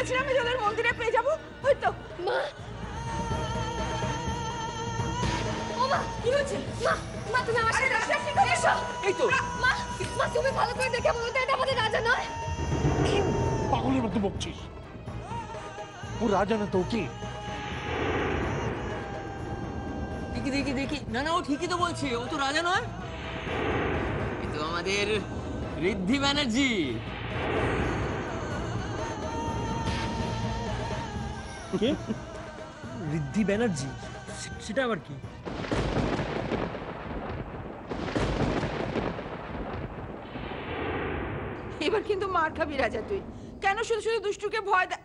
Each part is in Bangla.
বলেছিলাম তোদের মন্দিরে পেয়ে যাবো। হয়তো মা, ও মা, কি হয়েছে? মা, মা তুমি আমার সাথে এসো। এই তো মা, মা তুমি ভালো করে দেখে বলো তো এটা আমাদের রাজা নয়? কি পাগলের মতো বকছিস? ও রাজা না তো কি? দেখি দেখি দেখি, না না ও ঠিকই তো বলছে, ও তো রাজা নয়। এ তো আমাদের ঋদ্ধি ব্যানার্জি। কে? ঋদ্ধি ব্যানার্জি? সেটা আবার কি? এবার কিন্তু মার খাবি রাজা তুই। কেন শুধু শুধু দুষ্টুকে ভয় দে?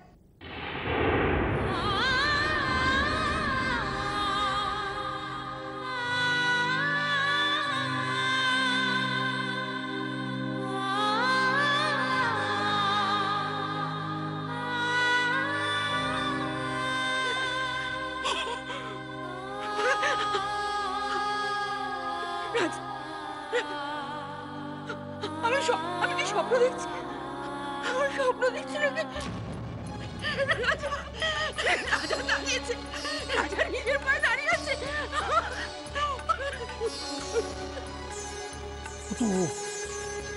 আমি কি স্বপ্ন দেখছি? আমার স্বপ্ন দেখছি নাকি? রাজা দাঁড়িয়েছে, রাজা নিজের পায়ে দাঁড়িয়ে আছে। তো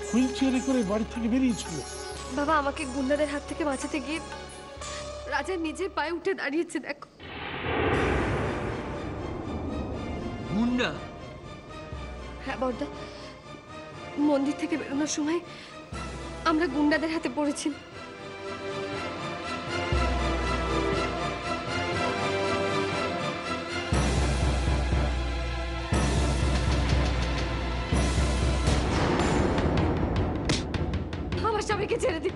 হুইল চেয়ারে করে বাড়ি থেকে বেরিয়েছিল। বাবা আমাকে গুন্ডাদের হাত থেকে বাঁচাতে গিয়ে রাজা নিজের পায়ে উঠে দাঁড়িয়েছে, দেখো। গুন্ডা? হ্যাঁ বর্দা, মন্দির থেকে বেরোনোর সময় আমরা গুন্ডাদের হাতে পড়েছি। আমার স্বামীকে ছেড়ে দিন।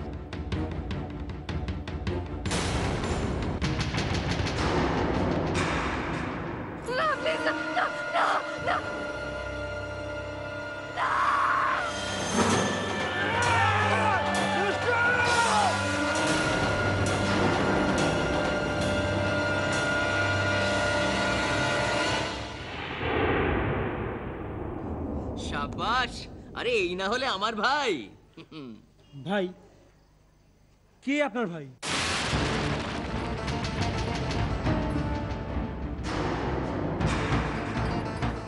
না, please, না, না, না, না। শাবাশ, আরে এই না হলে আমার ভাই। ভাই? কে আপনার ভাই?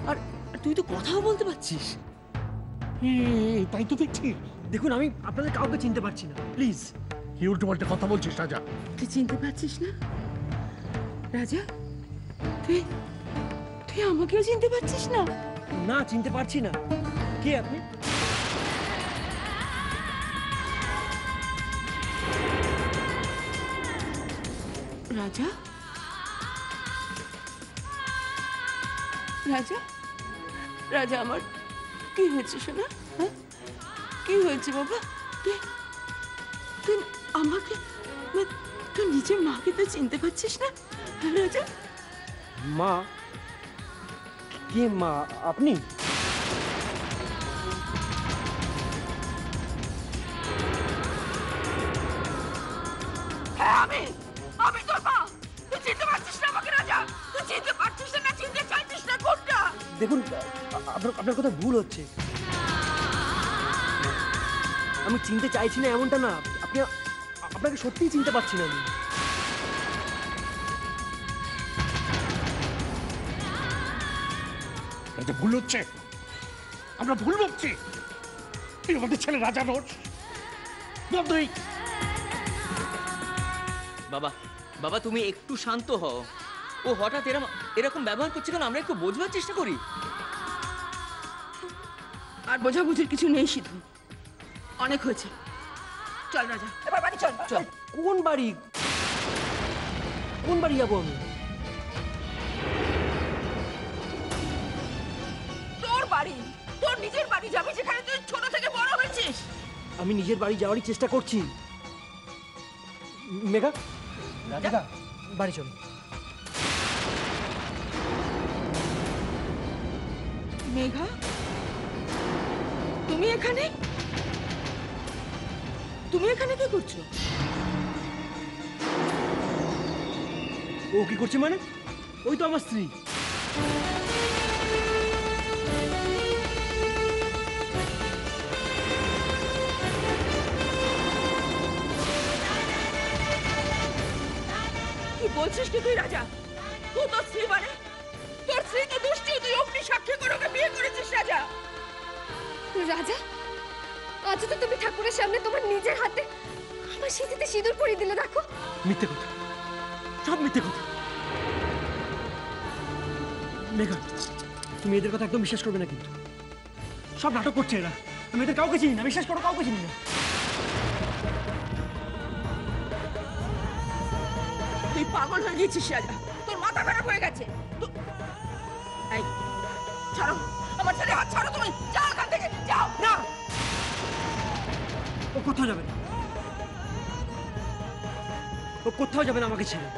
আর তুই তো কথাও বলতে পারছিস। তাই তো দেখছি। দেখুন আমি আপনাদের কাউকে চিনতে পারছি না, প্লিজ। কি উল্টো পাল্টা কথা বলছিস রাজা? তুই চিনতে পারছিস না রাজা? তুই তুই আমাকেও চিনতে পারছিস না? না, চিনতে পারছি না। কে আপনি? রাজা? রাজা? রাজা আমার কি হয়েছে শোনা? হ্যাঁ, কি হয়েছে বাবা? তুই তুই আমাকে, তুই নিজের মাকে তো চিনতে পারছিস না রাজা? মা? কে মা? আপনি? হ্যাঁ আমি তোর মা। তুই চিনতে পারছিস না আমাকে রাজা? তুই চিনতে পারছিস না, চিনতে চাইছিস না কোনটা? দেখুন আপনার কথা ভুল হচ্ছে। আমি চিনতে চাইছি না এমনটা না, আপনাকে সত্যিই চিনতে পারছি না আমি। রাজা ভুল হচ্ছে, আমরা ভুল বকছি। তুই আমাদের ছেলে রাজা নোট। তুই বাবা, বাবা তুমি একটু শান্ত হও। ও হঠাৎ এরকম ব্যবহার করছে কেন, আমরা একটু বোঝবার চেষ্টা করি। আর বোঝাবুঝির কিছু নেই সিধু, অনেক হয়েছে। চল রাজা, এবার বাড়ি চল। চল। কোন বাড়ি? কোন বাড়ি যাবো আমি? তোর বাড়ি, তোর নিজের বাড়ি যাবি, যেখানে তুই ছোট থেকে বড় হয়েছিস। আমি নিজের বাড়ি যাওয়ারই চেষ্টা করছি। মেঘা, রাধিকা, বাড়ি চলো। মেঘা, তুমি এখানে? তুমি এখানে কি করছো? ও কি করছে মানে? ওই তো আমার স্ত্রী। বলছিস কি তুই রাজা? তুই তোর স্ত্রী মানে তোর স্ত্রী তো দুষ্টি, তুই অগ্নি সাক্ষী করে ওকে বিয়ে করেছিস রাজা। রাজা, আজ তো তুমি ঠাকুরের সামনে তোমার নিজের হাতে আমার সিঁথিতে সিঁদুর পরিয়ে দিলে, দেখো। মিথ্যে কথা, সব মিথ্যে কথা। মেঘা, তুমি এদের কথা একদম বিশ্বাস করবে না কিন্তু। সব নাটক করছে এরা। আমি এদের কাউকে চিনি না, বিশ্বাস করো, কাউকে চিনি না। তুই পাগল হয়ে গেছিস রাজা, তোর মাথা খারাপ হয়ে গেছে। এই ছাড়ো আমার ছেলে, হাত ছাড়ো, তুমি যাও এখান থেকে, যাও। না, ও কোথাও যাবে না, ও কোথাও যাবে না আমাকে ছেড়ে।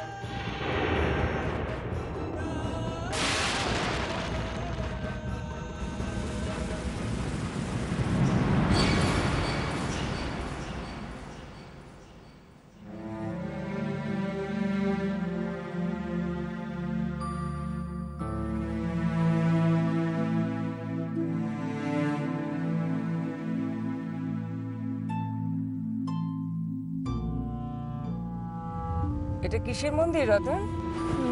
এটা কিসের মন্দির রতন?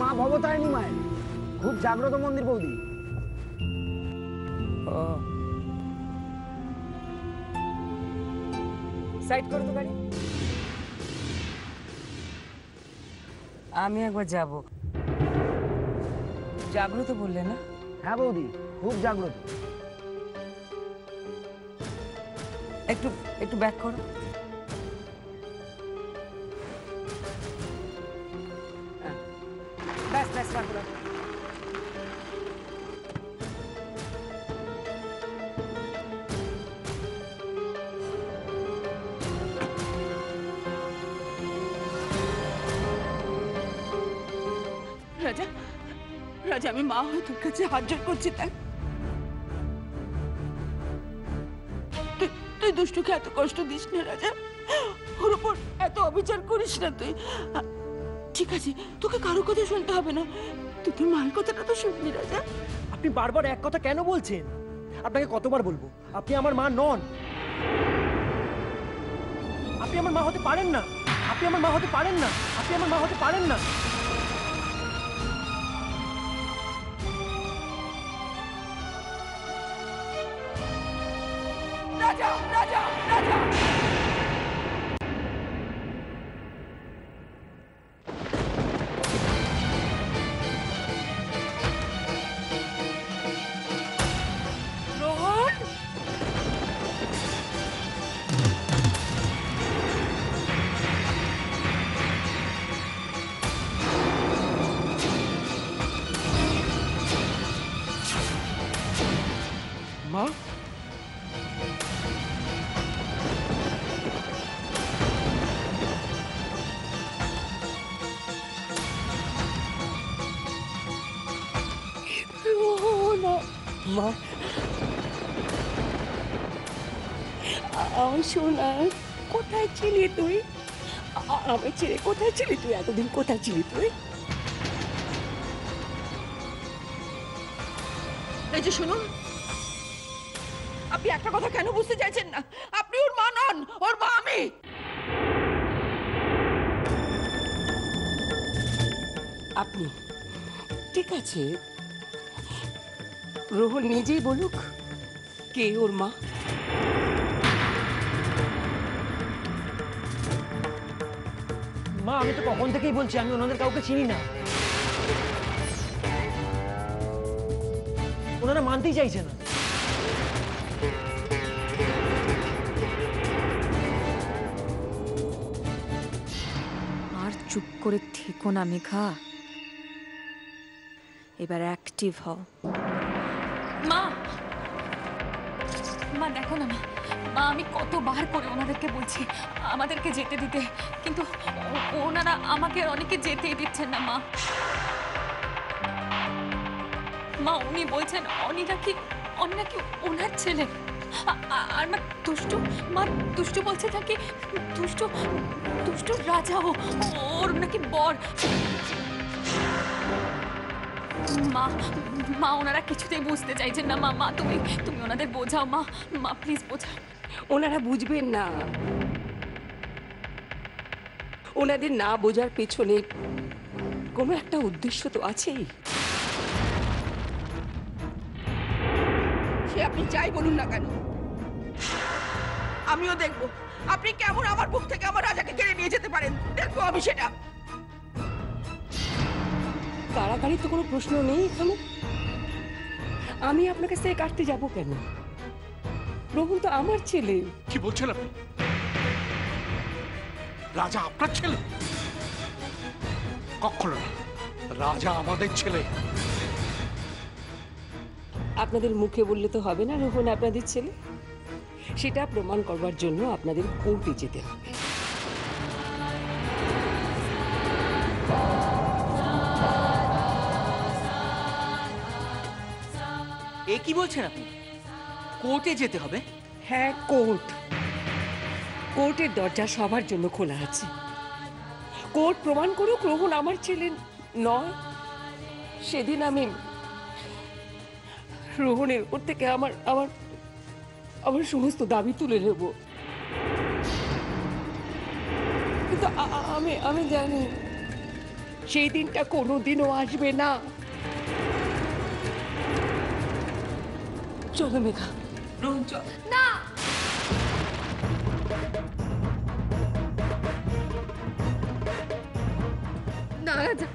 মা ভবতারিণী মায়ের, খুব জাগ্রত মন্দির বৌদি। ও, সাইড করো তো গাড়ি, আমি একবার যাব। জাগ্রত বললে না? হ্যাঁ বৌদি, খুব জাগ্রত। একটু একটু ব্যাক করো। ব্যাস ব্যাস, রাখো রাখো। রাজা, রাজা আমি মা হয়ে তোর কাছে হাত জোড় করছি, দেখ তুই দুষ্টুকে এত কষ্ট দিস না রাজা, ওর উপর এত অবিচার করিস না তুই। ঠিক আছে, তোকে কারো কথা শুনতে হবে না, তুই তোর মায়ের কথাটা তো শুনবি রাজা। আপনি বারবার এক কথা কেন বলছেন? আপনাকে কতবার বলবো, আপনি আমার মা নন। আপনি আমার মা হতে পারেন না, আপনি আমার মা হতে পারেন না, আপনি আমার মা হতে পারেন না। রাজা রাজা রাজা, রোহন, মা, মা, শোনা, কোথায় ছিলি তুই? আমি ছেড়ে কোথায় ছিলি তুই? এতদিন কোথায় ছিলি তুই? এই যে শুনুন, আপনি একটা কথা কেন বুঝতে চাইছেন না? আপনি ওর মা নন, ওর মা আমি। আপনি ঠিক আছে, রোহন নিজেই বলুক কে ওর মা। মা, আমি তো কখন থেকেই বলছি আমি ওনাদের কাউকে চিনি না। ওনারা মানতেই চাইছে না। আর চুপ করে থেকো না মেঘা, এবার অ্যাক্টিভ হও। মা, মা দেখো না মা, মা আমি কতবার করে ওনাদেরকে বলছি আমাদেরকে যেতে দিতে, কিন্তু ওনারা আমাকে আর অনেকে যেতেই দিচ্ছেন না মা। মা উনি বলছেন অনি নাকি ওনার ছেলে, আর মা দুষ্টু বলছে নাকি দুষ্টু রাজা ওর নাকি বর। মা মা ওনারা কিছুতেই বুঝতে চাইছেন না মা। মা তুমি ওনাদের বোঝাও মা, মা প্লিজ বোঝাও। ওনারা বুঝবেন না, ওনাদের না বোঝার পেছনে কোনো একটা উদ্দেশ্য তো আছেই। সে আপনি যাই বলুন না কেন, আমিও দেখবো আপনি কেমন আমার বুক থেকে আমার রাজাকে কেড়ে নিয়ে যেতে পারেন। দেখবো আমি সেটা। কারাগারি তো কোনো প্রশ্ন নেই এখানে। আমি আপনার কাছ থেকে কাটতে যাব কেন? রোহন তো আমার ছেলে। কি বলছেন আপনি? রাজা আপনার ছেলে? কখনো না, রাজা আমাদের ছেলে। আপনাদের মুখে বললে তো হবে না রোহন আপনাদের ছেলে। সেটা প্রমাণ করবার জন্য আপনাদের কোর্টে যেতে হবে। এ কি বলছেন আপনি? কোর্টে যেতে হবে? হ্যাঁ, কোর্ট। কোর্টের দরজা সবার জন্য খোলা আছে। কোর্ট প্রমাণ করুক রোহন আমার ছেলে নয়। সেদিন আমি রোহনের উপর থেকে আমার আমার আমার সমস্ত দাবি তুলে নেব। কিন্তু আমি আমি জানি সেই দিনটা কোনোদিনও আসবে না। চলো মেঘা, রোহন চল। না, না রাজা,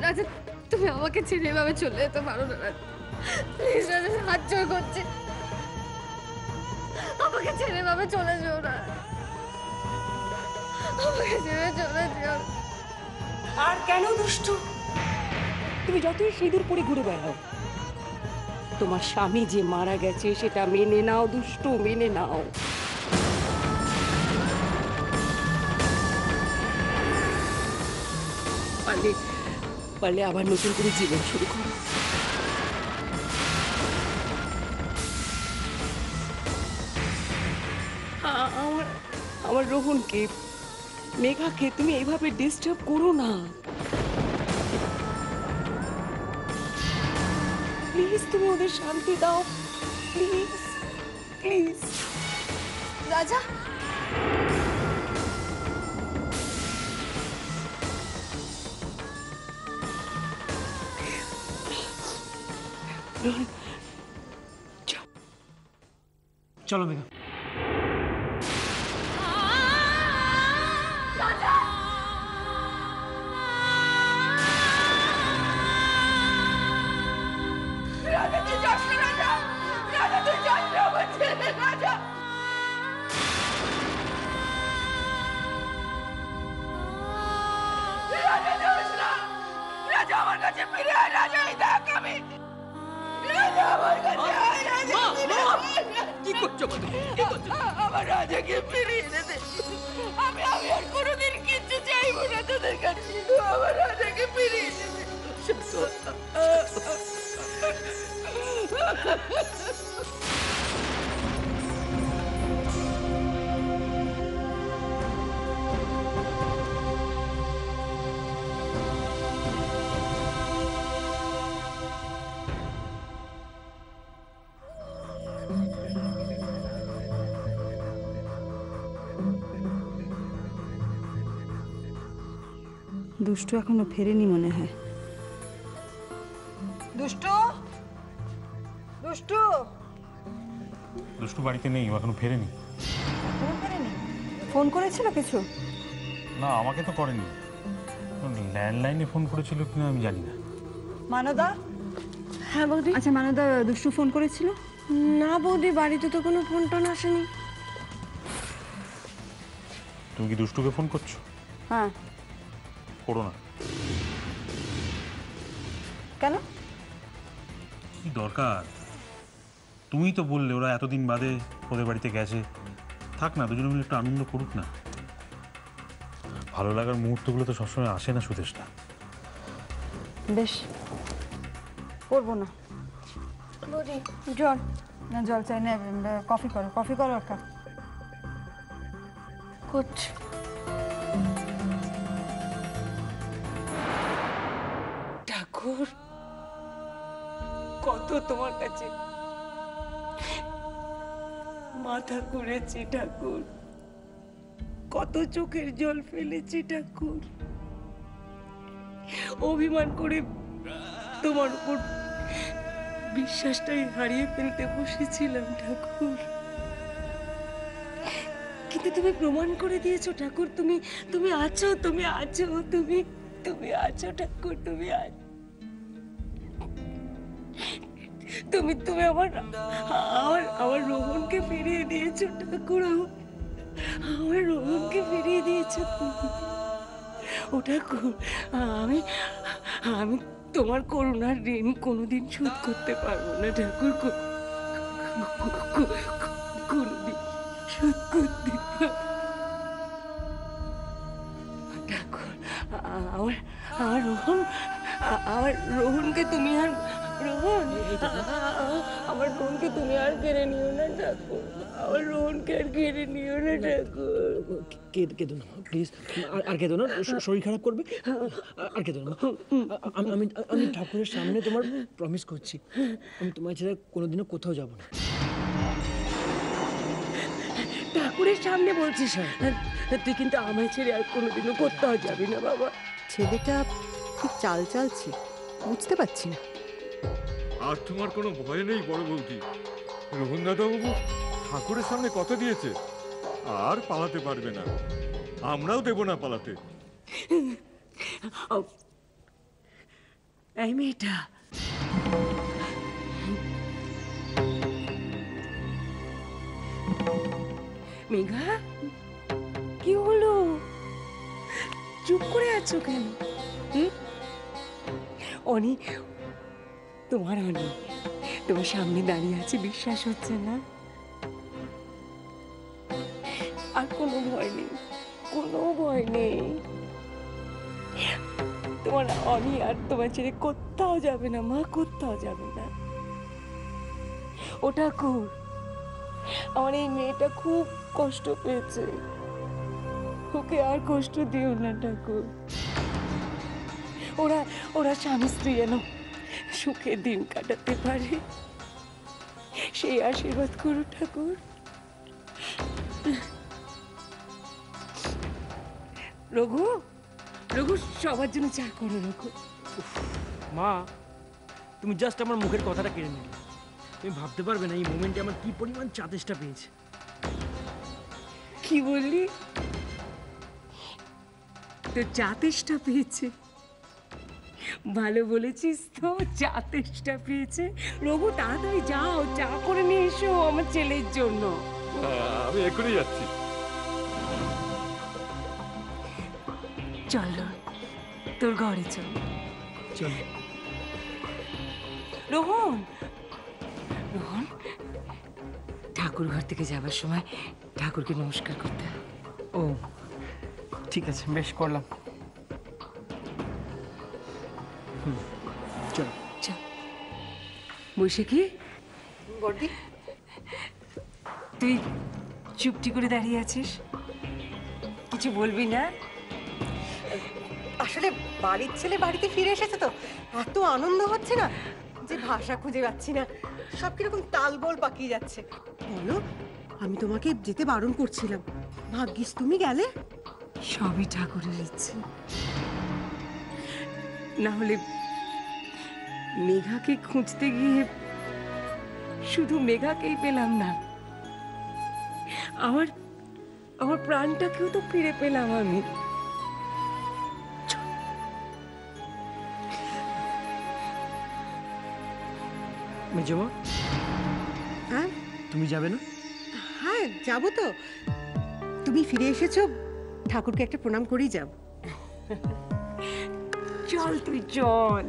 রাজা তুমি আমাকে ছেড়ে এভাবে চলে যেতে পারো না রাজা। প্লিজ রাজা, হাত জোর করছে, আমাকে ছেড়ে এভাবে চলে যেও না, আমাকে ছেড়ে চলে যেও। আর কেন দুষ্টু? তুমি যতই সিঁদুর পরে ঘুরে বেড়াও, তোমার স্বামী যে মারা গেছে সেটা মেনে নাও দুষ্টু, মেনে নাও। পারলে পারলে আবার নতুন করে জীবন শুরু করো। আমার আমার রোহনকে, মেঘাকে তুমি এইভাবে ডিস্টার্ব করো না প্লিজ। তুমি ওদের শান্তি দাও প্লিজ, প্লিজ। রাজা, চলো মেঘা। রাজা তুই যাস না, রাজা, রাজা তুই যাস না আমার ছেলে, রাজা। রাজা যাস না, রাজা আমার কাছে ফিরে আয়, রাজা এই দেখ আমি, রাজা আমার কাছে আয়, রাজা ফিরে আয়। কি করছো মা তুমি? কি করছো? আমার রাজাকে ফিরিয়ে এনে দে। আমি আমি আর কোনোদিন কিচ্ছু চাইবো না তোদের কাছে, শুধু আমার রাজাকে ফিরিয়ে এনে দে। দুষ্টু এখনো ফেরেনি মনে হয়। দুষ্টু, দুষ্টু, দুষ্টু বাড়িতে নেই, ও এখনো ফেরেনি। ফোন করেছিল কিছু? না, আমাকে তো করেনি। ল্যান্ডলাইনে ফোন করেছিল কিনা আমি জানি না। মানদা? হ্যাঁ বৌদি। আচ্ছা মানদা, দুষ্টু ফোন করেছিল? না বৌদি, বাড়িতে তো কোনো ফোন টোন আসেনি। তুমি কি দুষ্টুকে ফোন করছো? হ্যাঁ। করো না। কেন? কি দরকার? তুমি তো বললে ওরা এতদিন বাদে ওদের বাড়িতে গেছে, থাক না, দুজনে মিলে একটু আনন্দ করুক না। ভালো লাগার মুহূর্তগুলো তো সবসময় আসে না সুদেশটা। বেশ, করবো না। বৌদি জল না, জল চাই না, কফি করো, কফি করো একটা। করছি। ঠাকুর, কত তোমার কাছে মাথা ঘুরেছি ঠাকুর, কত চোখের জল ফেলেছি ঠাকুর। অভিমান করে তোমার উপর বিশ্বাসটাই হারিয়ে ফেলতে বসেছিলাম ঠাকুর। কিন্তু তুমি প্রমাণ করে দিয়েছো ঠাকুর, তুমি তুমি আছো, তুমি আছো, তুমি তুমি আছো ঠাকুর, তুমি আছো। তুমি তুমি আমার আমার আমার রোহনকে ফিরিয়ে দিয়েছো ঠাকুর, আমার রোহনকে ফিরিয়ে দিয়েছো তুমি। ও ঠাকুর, আমি আমি তোমার করুণার ঋণ কোনোদিন শোধ করতে পারবো না ঠাকুর, কোনোদিন শোধ করতে পারবো ঠাকুর। আমার আমার রোহন, আমার রোহনকে তুমি আর রোহন, আমার রোহনকে তুমি আর কেড়ে নিও না ঠাকুর, আমার রোহনকে আর কেড়ে নিও না ঠাকুর। কেঁদো না প্লিজ, আর কেঁদো না, শরীর খারাপ করবে, আর কেঁদো না। আমি আমি ঠাকুরের সামনে তোমার প্রমিস করছি, আমি তোমার ছেড়ে কোনোদিনও কোথাও যাব না। ঠাকুরের সামনে বলছিস? তুই কিন্তু আমায় ছেড়ে আর কোনোদিনও কোথাও যাবি না বাবা। ছেলেটা ঠিক চাল চালছে, বুঝতে পারছি না। আর তোমার কোনো ভয় নেই বড় বৌদি, রোহন দাদাবাবু ঠাকুরের সামনে কথা দিয়েছে, আর পালাতে পারবে না, আমরাও দেব না পালাতে। এই মেয়েটা মেঘা, কি হলো? চুপ করে আছো কেন? অনি, তোমার অনি তোমার সামনে দাঁড়িয়ে আছে, বিশ্বাস হচ্ছে না? আর কোনো ভয় নেই, কোনো ভয় নেই। তোমার অনি আর তোমার ছেড়ে কোথাও যাবে না মা, কোথাও যাবে না। ও ঠাকুর, আমার এই মেয়েটা খুব কষ্ট পেয়েছে, ওকে আর কষ্ট দিও না ঠাকুর। ওরা ওরা স্বামী স্ত্রী যেন সুখে দিন কাটাতে পারে, সেই আশীর্বাদ করো ঠাকুর। রঘু, রঘু সবার জন্য চা করো রঘু। মা, তুমি জাস্ট আমার মুখের কথাটা কেড়ে নিলে। তুমি ভাবতে পারবে না এই মোমেন্টে আমার কি পরিমাণ চা তেষ্টা পেয়েছে। কি বললি? তোর চা তেষ্টা পেয়েছে? ভালো বলেছিস তো, চা তেষ্টা পেয়েছে। রঘু তাড়াতাড়ি যাও, চা করে নিয়ে এসো আমার ছেলের জন্য। আমি এখনই যাচ্ছি। চল তোর ঘরে চল। চল রোহন, রোহন, ঠাকুর ঘর থেকে যাবার সময় ঠাকুরকে নমস্কার করতে হবে। ও ঠিক আছে, বেশ করলাম। চল চল। বসে কি বড়দি, তুই চুপটি করে দাঁড়িয়ে আছিস, কিছু বলবি না? আসলে বাড়ির ছেলে বাড়িতে ফিরে এসেছে তো এত আনন্দ হচ্ছে না যে ভাষা খুঁজে পাচ্ছি না, সব কিরকম তালগোল পাকিয়ে যাচ্ছে। বলো, আমি তোমাকে যেতে বারণ করছিলাম, ভাগ্যিস তুমি গেলে। সবই ঠাকুরের ইচ্ছে, না হলে মেঘাকে খুঁজতে গিয়ে শুধু মেঘাকেই পেলাম না, আমার আমার প্রাণটাকেও তো ফিরে পেলাম আমি। মেজমা, হ্যাঁ তুমি যাবে না? হ্যাঁ যাবো তো, তুমি ফিরে এসেছো, ঠাকুরকে একটা প্রণাম করেই যাব। চল তুই চল,